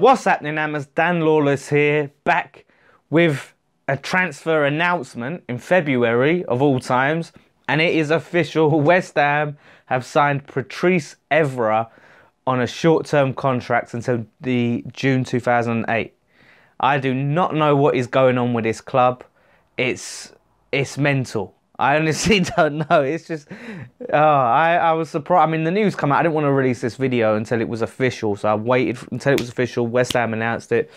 What's happening, Hammers? Dan Lawless here, back with a transfer announcement in February of all times, and it is official. West Ham have signed Patrice Evra on a short-term contract until the June 2008. I do not know what is going on with this club. It's mental. I honestly don't know. It's just, I was surprised. I mean, the news come out. I didn't want to release this video until it was official, so I waited until it was official. West Ham announced it.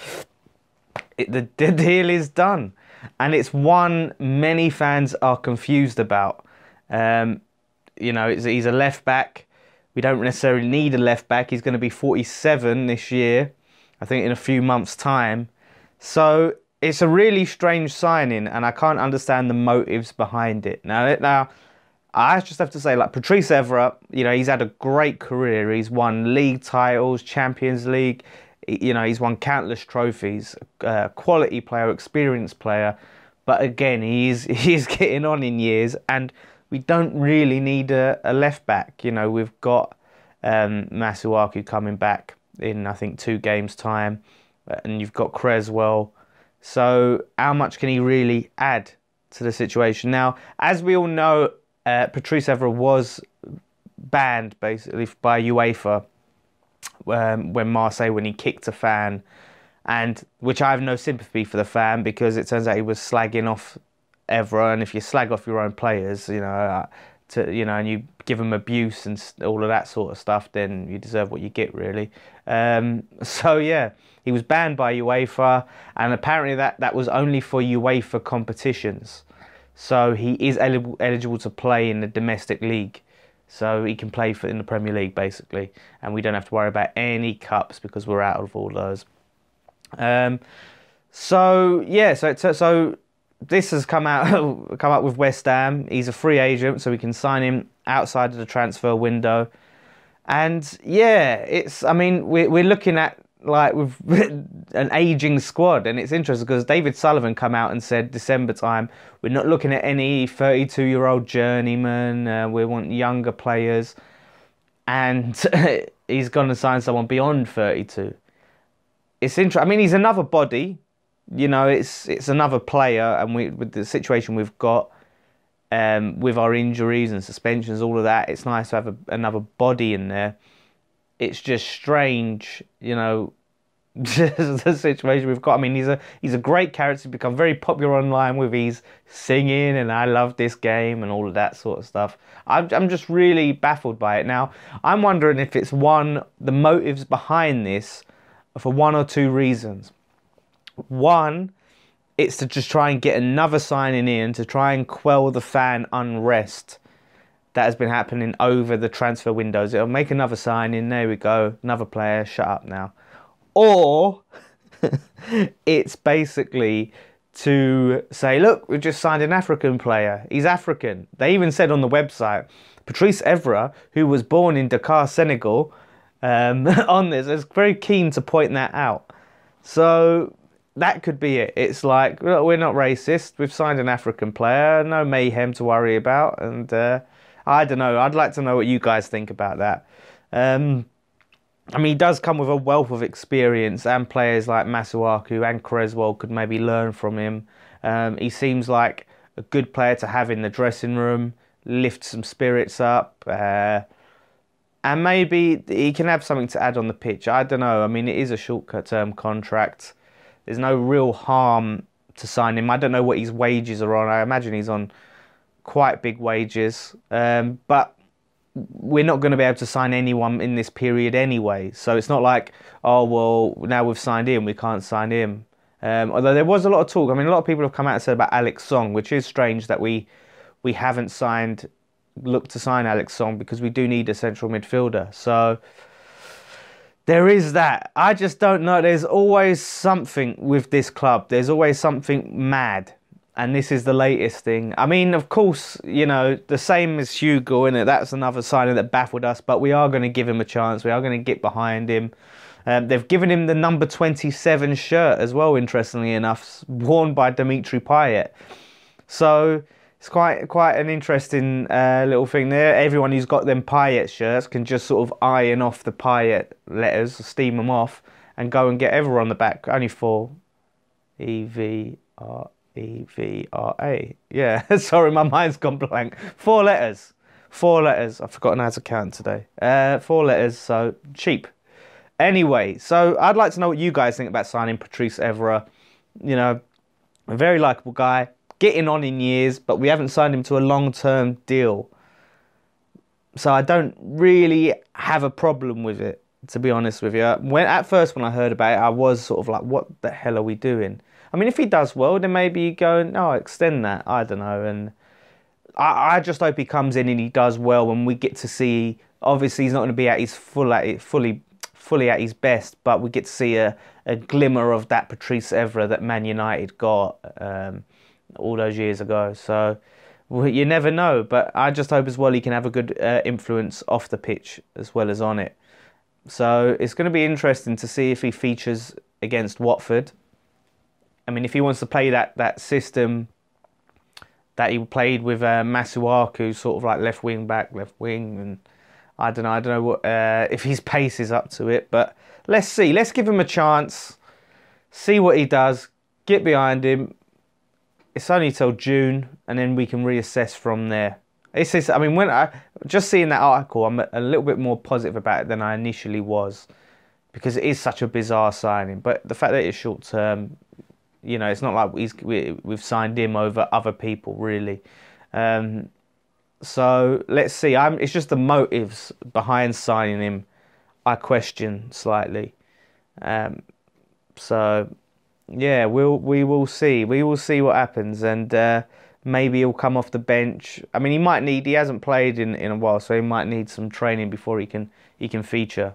The deal is done, and it's one many fans are confused about. You know, he's a left back. We don't necessarily need a left back. He's going to be 47 this year, I think, in a few months' time. So it's a really strange signing, and I can't understand the motives behind it. Now, I just have to say, like, Patrice Evra, you know, he's had a great career. He's won league titles, Champions League. You know, he's won countless trophies. Quality player, experienced player. But again, he's getting on in years, and we don't really need a left back. You know, we've got Masuaku coming back in, I think, 2 games' time, and you've got Creswell. So how much can he really add to the situation? Now, as we all know, Patrice Evra was banned basically by UEFA when he kicked a fan, and which I have no sympathy for the fan, because it turns out he was slagging off Evra, and if you slag off your own players, you know, and you give them abuse and all of that sort of stuff, then you deserve what you get, really. So yeah, he was banned by UEFA, and apparently that was only for UEFA competitions. So he is eligible to play in the domestic league. So he can play in the Premier League, basically, and we don't have to worry about any cups because we're out of all those. So yeah, so this has come up with West Ham. He's a free agent, so we can sign him outside of the transfer window. And yeah, I mean, we're looking at, like, with an aging squad, and it's interesting because David Sullivan come out and said December time, we're not looking at any 32-year-old journeyman. We want younger players, and he's going to sign someone beyond 32. It's interesting. I mean, he's another body. You know, it's another player, and with the situation we've got, with our injuries and suspensions, all of that, it's nice to have another body in there. It's just strange, you know, the situation we've got. I mean, he's a great character. He's become very popular online with his singing and "I love this game" and all of that sort of stuff. I'm just really baffled by it. Now, I'm wondering if it's the motives behind this are for 1 or 2 reasons. One, it's to just try and get another signing in to try and quell the fan unrest that has been happening over the transfer windows. It'll make another signing. There we go. Another player. Shut up now. Or it's basically to say, look, we've just signed an African player. He's African. They even said on the website, Patrice Evra, who was born in Dakar, Senegal, on this, is very keen to point that out. So that could be it. It's like, look, we're not racist. We've signed an African player. No mayhem to worry about. And I don't know. I'd like to know what you guys think about that. I mean, he does come with a wealth of experience, and players like Masuaku and Creswell could maybe learn from him. He seems like a good player to have in the dressing room, lift some spirits up, and maybe he can have something to add on the pitch. I don't know. I mean, it is a short-term contract. There's no real harm to sign him. I don't know what his wages are on. I imagine he's on quite big wages, but we're not going to be able to sign anyone in this period anyway. So it's not like, oh, well, now we've signed him, we can't sign him. Although there was a lot of talk. I mean, a lot of people have come out and said about Alex Song, which is strange that we haven't looked to sign Alex Song, because we do need a central midfielder. So there is that. I just don't know. There's always something with this club. There's always something mad. And this is the latest thing. I mean, of course, you know, the same as Hugo, innit? That's another signing that baffled us. But we are going to give him a chance. We are going to get behind him. They've given him the number 27 shirt as well, interestingly enough, worn by Dimitri Payet. So it's quite an interesting little thing there. Everyone who's got them Payet shirts can just sort of iron off the Payet letters, steam them off, and go and get Evra on the back. Only 4 Evra. Yeah, sorry, my mind's gone blank. 4 letters. 4 letters. I've forgotten how to count today. 4 letters, so cheap. Anyway, so I'd like to know what you guys think about signing Patrice Evra. You know, a very likeable guy, getting on in years, but we haven't signed him to a long-term deal. So I don't really have a problem with it, to be honest with you. At first when I heard about it, I was sort of like, what the hell are we doing? I mean, if he does well, then maybe you go, no, extend that. I don't know. And I just hope he comes in and he does well when we get to see. Obviously, he's not going to be at his fully at his best, but we get to see a glimmer of that Patrice Evra that Man United got all those years ago. So well, you never know, but I just hope as well he can have a good influence off the pitch as well as on it. So it's going to be interesting to see if he features against Watford. I mean, if he wants to play that system that he played with Masuaku, sort of like left wing, and I don't know what if his pace is up to it. But let's see. Let's give him a chance. See what he does. Get behind him. It's only till June, and then we can reassess from there. I mean, when I just seeing that article, I'm a little bit more positive about it than I initially was, because it is such a bizarre signing. But the fact that it's short term, you know, it's not like we've signed him over other people, really. So let's see. It's just the motives behind signing him I question slightly. So yeah, we will see. We will see what happens, and maybe he'll come off the bench. I mean, he hasn't played in a while, so he might need some training before he can feature.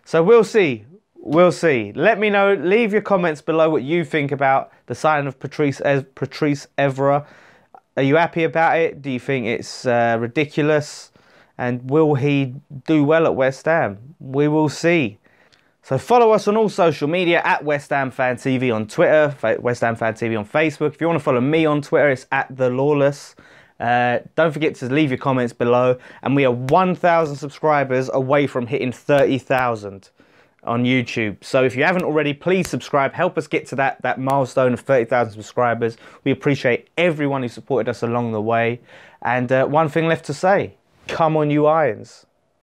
So we'll see. We'll see. Let me know. Leave your comments below what you think about the signing of Patrice Evra. Are you happy about it? Do you think it's ridiculous? And will he do well at West Ham? We will see. So follow us on all social media at West Ham Fan TV on Twitter, West Ham Fan TV on Facebook. If you want to follow me on Twitter, it's at The Lawless. Don't forget to leave your comments below. And we are 1,000 subscribers away from hitting 30,000 on YouTube. So if you haven't already, please subscribe. Help us get to that milestone of 30,000 subscribers. We appreciate everyone who supported us along the way. And one thing left to say, come on you Irons.